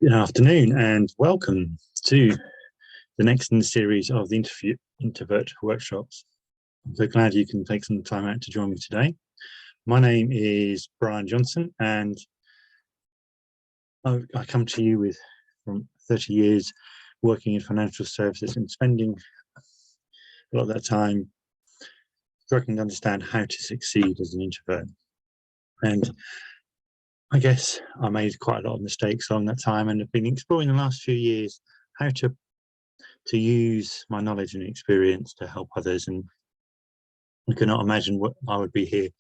Good afternoon and welcome to the next in the series of the Introvert Workshops. I'm so glad you can take some time out to join me today. My name is Brian Johnson and I come to you from 30 years working in financial services and spending a lot of that time struggling to understand how to succeed as an introvert. And I guess I made quite a lot of mistakes along that time and have been exploring the last few years how to use my knowledge and experience to help others. And I cannot imagine what I would be here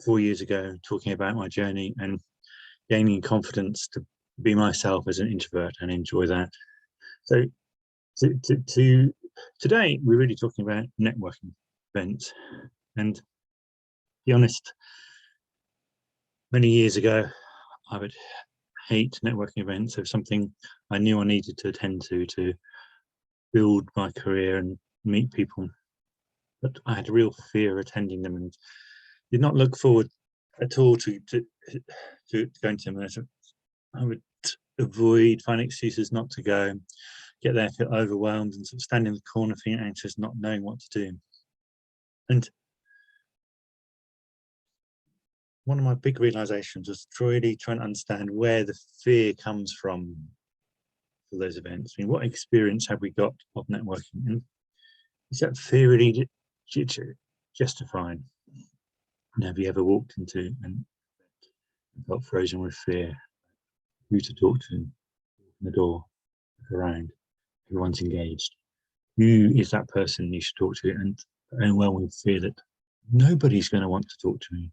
4 years ago talking about my journey and gaining confidence to be myself as an introvert and enjoy that. So today we're really talking about networking events. And to be honest, many years ago I would hate networking events. It was something I knew I needed to attend to build my career and meet people, but I had a real fear attending them and did not look forward at all to going to them. I would avoid, find excuses not to go, get there, feel overwhelmed and sort of stand in the corner feeling anxious, not knowing what to do. And one of my big realizations was really trying to understand where the fear comes from for those events. I mean, what experience have we got of networking? And is that fear really justified? And have you ever walked into and felt frozen with fear? Who to talk to? Open the door, look around, everyone's engaged. Who is that person you should talk to? And overwhelmed with fear that nobody's going to want to talk to me.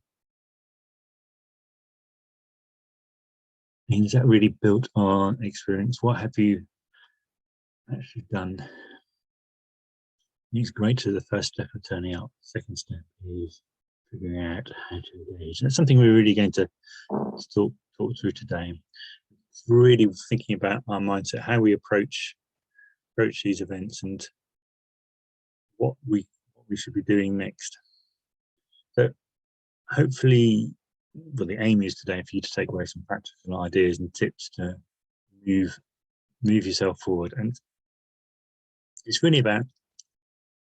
And is that really built on experience? What have you actually done? It's great to the first step of turning up. Second step is figuring out how to engage. That's something we're really going to talk through today. It's really thinking about our mindset, how we approach these events and what we should be doing next. So hopefully, well, the aim is today for you to take away some practical ideas and tips to move yourself forward. And it's really about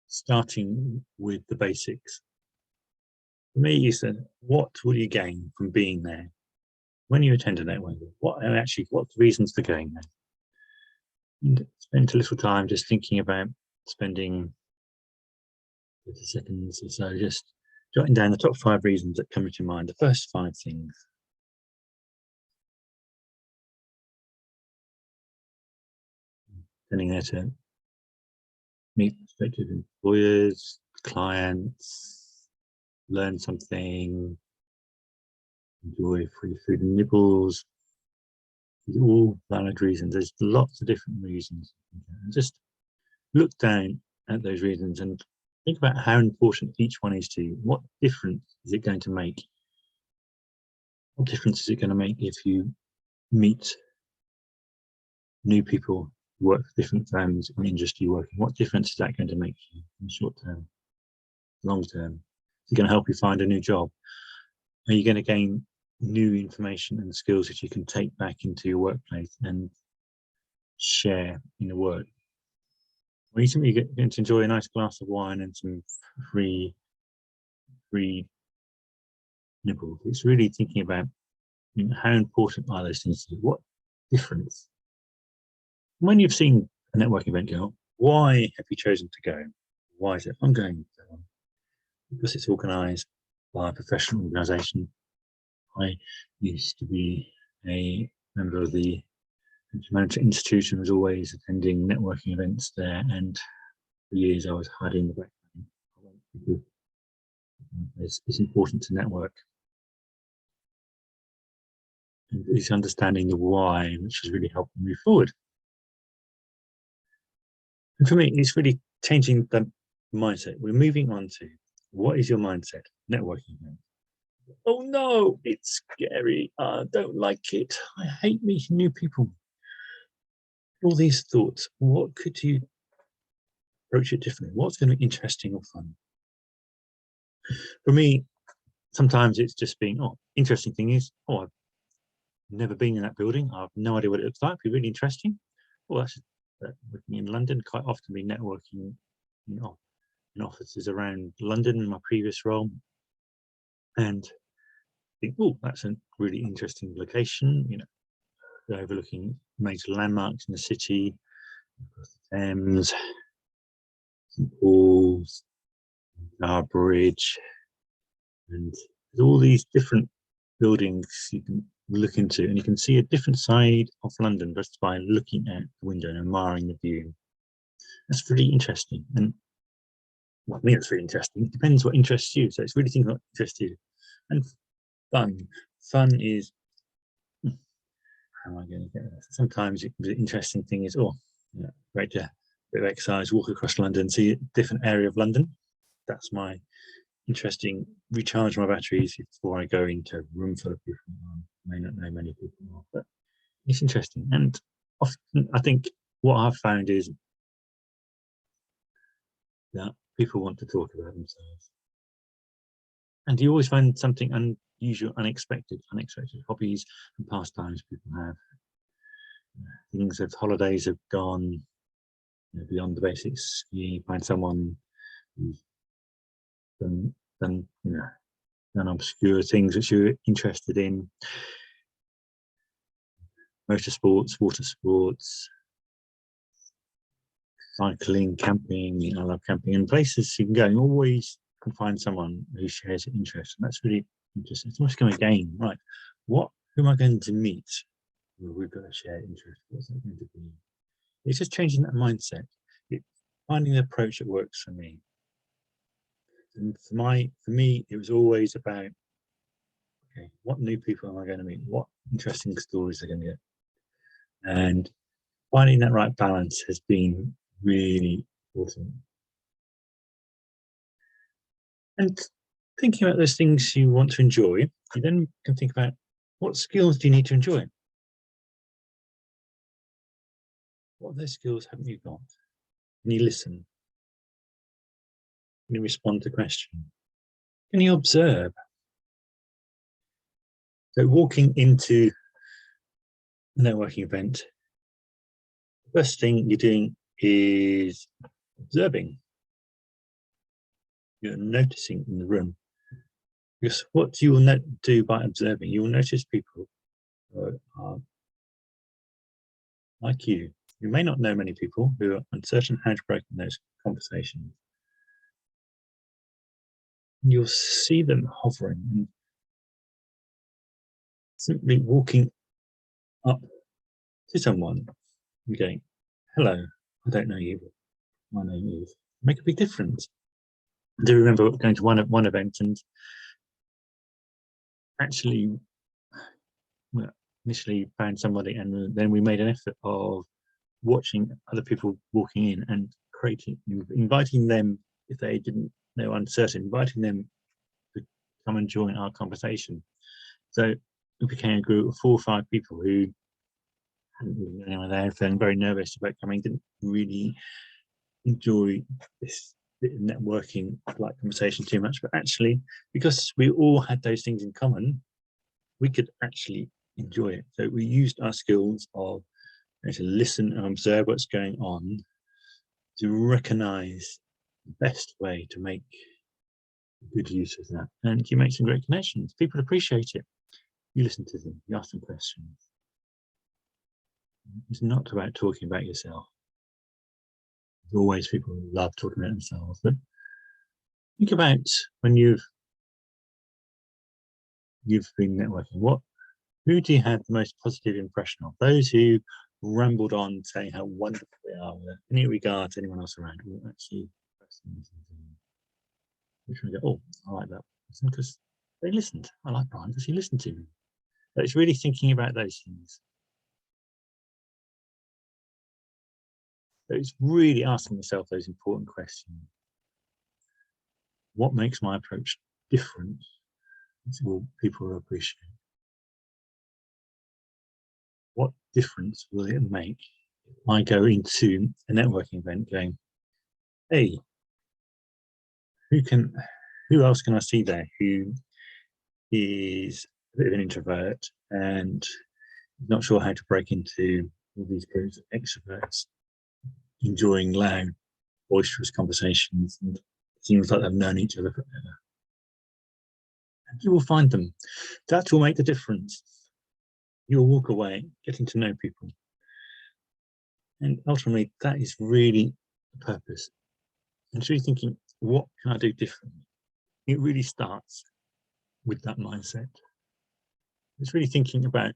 starting with the basics. For me, you said, what will you gain from being there? When you attend a networking, what are the reasons for going there? And spend a little time just thinking about spending 30 seconds or so, just jotting down the top 5 reasons that come to mind, the first 5 things. Standing there to meet prospective employers, clients, learn something, enjoy free food and nibbles. These are all valid reasons. There's lots of different reasons. Just look down at those reasons and think about how important each one is to you. What difference is it going to make? What difference is it going to make if you meet new people who work for different firms in the industry you work in? What difference is that going to make you in the short term, long term? Is it going to help you find a new job? Are you going to gain new information and skills that you can take back into your workplace and share in the work? Or you get to enjoy a nice glass of wine and some free nibbles. It's really thinking about how important are those things to you? What difference? When you've seen a networking event go, why have you chosen to go? Why is it I'm going to go? Because it's organised by a professional organisation. I used to be a member of the Management Institute and was always attending networking events there, and for years I was hiding the background. It's important to network. And it's understanding the why, which has really helped me move forward. And for me, it's really changing the mindset. We're moving on to what is your mindset? Networking. Oh no, it's scary. I don't like it. I hate meeting new people. All these thoughts. What could you approach it differently? What's going to be interesting or fun? For me, sometimes it's just being, interesting thing is, I've never been in that building. I have no idea what it looks like. It'd be really interesting. Well, that's working in London. Quite often be networking in offices around London in my previous role, and think, oh, that's a really interesting location. Overlooking major landmarks in the city, across the Thames, St Paul's, our bridge, and there's all these different buildings you can look into, and you can see a different side of London just by looking at the window and admiring the view. That's really interesting, and well, I mean, it's really interesting. It depends what interests you. So it's really thinking what interests you, and fun. Fun is how am I going to get this? Sometimes the interesting thing is, great to bit of exercise, walk across London, see a different area of London. That's my interesting, recharge my batteries before I go into a room full of people. I may not know many people, but it's interesting. And often I think what I've found is that people want to talk about themselves. And you always find something unusual, unexpected hobbies and pastimes people have. Things of holidays have gone beyond the basics. You find someone who's done obscure things which you're interested in. Motorsports, water sports, cycling, camping. I love camping, and places you can go. You always can find someone who shares an interest, and that's really interesting. It's almost like a game, right? Who am I going to meet? Well, we've got a shared interest. What's that going to be? It's just changing that mindset. It's finding the approach that works for me. And for me, it was always about, okay, what new people am I going to meet? What interesting stories are going to get? And finding that right balance has been really important. And thinking about those things you want to enjoy, you then can think about what skills do you need to enjoy? What of those skills haven't you got? Can you listen? Can you respond to questions? Can you observe? So walking into a networking event, the first thing you're doing is observing. You're noticing in the room. Because what you will do by observing, you will notice people who are like you. You may not know many people who are uncertain how to break in those conversations. And you'll see them hovering and simply walking up to someone and going, hello, I don't know you, but my name is. Make a big difference. I do remember going to one event and actually initially found somebody, and then we made an effort of watching other people walking in and inviting them, if they didn't know, uncertain, inviting them to come and join our conversation. So we became a group of 4 or 5 people who hadn't really known anyone there, feeling very nervous about coming, didn't really enjoy this bit of networking like conversation too much, but actually because we all had those things in common, we could actually enjoy it. So we used our skills of to listen and observe what's going on, to recognize the best way to make good use of that, and you make some great connections. People appreciate it. You listen to them, you ask them questions. It's not about talking about yourself. There's always people who love talking about themselves, but think about when you've been networking, who do you have the most positive impression of? Those who rambled on saying how wonderful they are with any regard to anyone else around, or actually which one go, oh, I like that person because they listened. I like Brian because he listened to me. But it's really thinking about those things. So it's really asking yourself those important questions. What makes my approach different? Will people appreciate? What difference will it make if I go into a networking event going, hey, who else can I see there who is a bit of an introvert and not sure how to break into all these groups of extroverts enjoying loud, boisterous conversations, and it seems like they've known each other forever. And you will find them. That will make the difference. You'll walk away getting to know people. And ultimately, that is really the purpose. And really thinking, what can I do differently? It really starts with that mindset. It's really thinking about,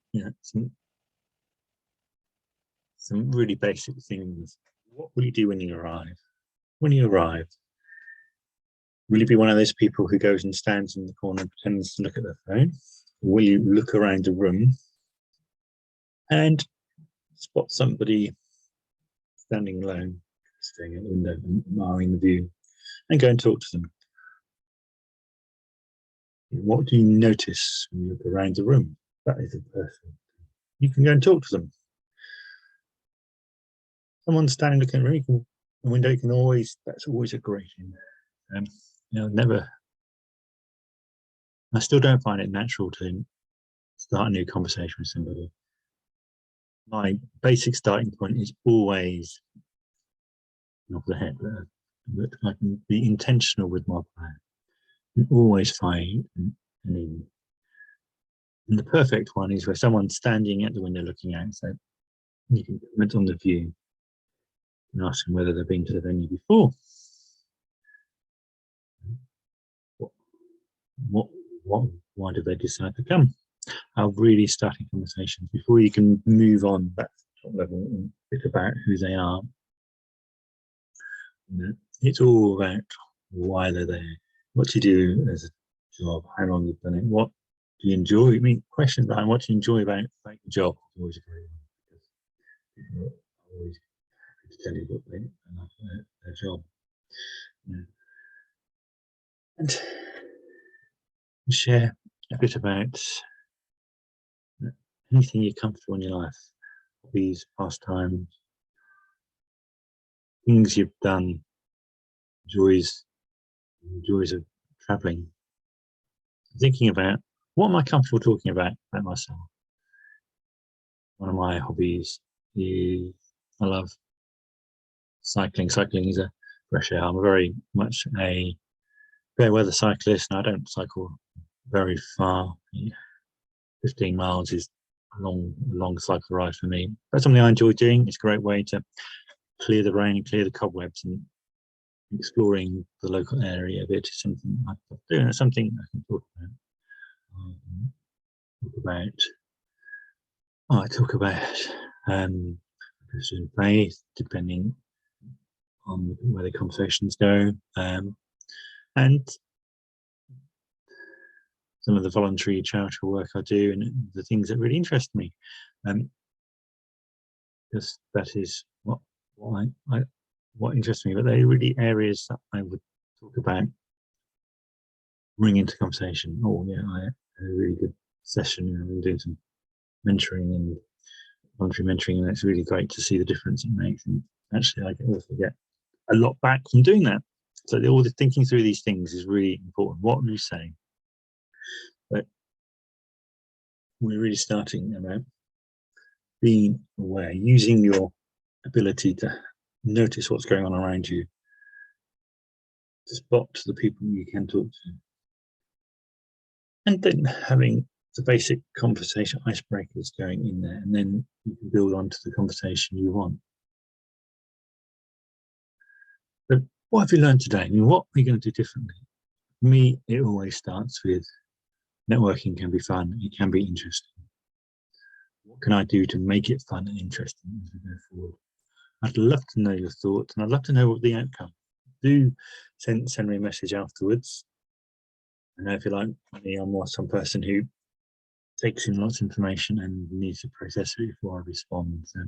some really basic things. What will you do when you arrive? When you arrive, will you be one of those people who goes and stands in the corner and pretends to look at their phone? Or will you look around the room and spot somebody standing alone, staring at the window and admiring the view, and go and talk to them? What do you notice when you look around the room? That is a person. You can go and talk to them. Someone standing looking at the window, you can always, that's always a great thing. I still don't find it natural to start a new conversation with somebody. My basic starting point is always off the head, but I can be intentional with my plan and always find an in. And the perfect one is where someone's standing at the window looking out, so you can comment on the view and ask them whether they've been to the venue before. Why did they decide to come? How really starting conversations before you can move on back to the top level and bit about who they are. It's all about why they're there, what you do as a job, how long you've done it, what do you enjoy? I mean, questions behind what do you enjoy about your job is always a great one, because people are always happy to tell you what they love their job. And share a bit about anything you're comfortable in your life, hobbies, pastimes, things you've done, joys of traveling. Thinking about, what am I comfortable talking about myself? One of my hobbies is, I love cycling. Cycling is a fresh air. I'm very much a fair weather cyclist, and I don't cycle very far. 15 miles is a long cycle ride for me. That's something I enjoy doing. It's a great way to clear the rain and clear the cobwebs, and exploring the local area a bit is something I do, and it's something I can talk about. I talk about Christian faith, depending on where the conversations go, and some of the voluntary charitable work I do, and the things that really interest me. Because that is what interests me. But they're really areas that I would talk about, bring into conversation. Oh yeah, I had a really good session. I've been doing some mentoring and voluntary mentoring, and it's really great to see the difference it makes. And actually, I also get a lot back from doing that. So all the thinking through these things is really important. What are you saying? But we're really starting about being aware, using your ability to notice what's going on around you, to spot the people you can talk to, and then having the basic conversation icebreakers going in there, and then you can build onto the conversation you want. But what have you learned today? I mean, what are you going to do differently? For me, it always starts with networking can be fun, it can be interesting. What can I do to make it fun and interesting as we go forward? I'd love to know your thoughts, and I'd love to know what the outcome. Do send me a message afterwards. I know if you like me, I'm more some person who takes in lots of information and needs to process it before I respond. So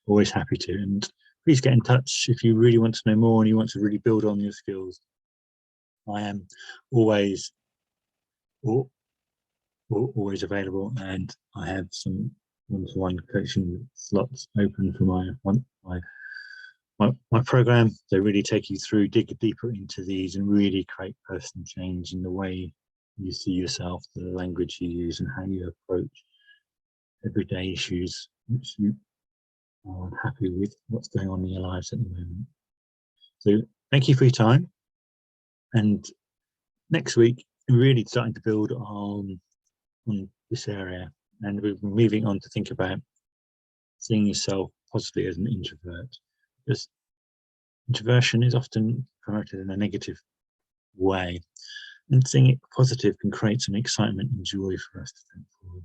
always happy to. And please get in touch if you really want to know more and you want to really build on your skills. I am always available, and I have some one-to-one coaching slots open for my program. They really take you through, dig deeper into these, and really create personal change in the way you see yourself, the language you use, and how you approach everyday issues which you are unhappy with what's going on in your lives at the moment. So thank you for your time. And next week, we're really starting to build on this area, and we're moving on to think about seeing yourself possibly as an introvert. Because introversion is often promoted in a negative way, and seeing it positive can create some excitement and joy for us to think forward.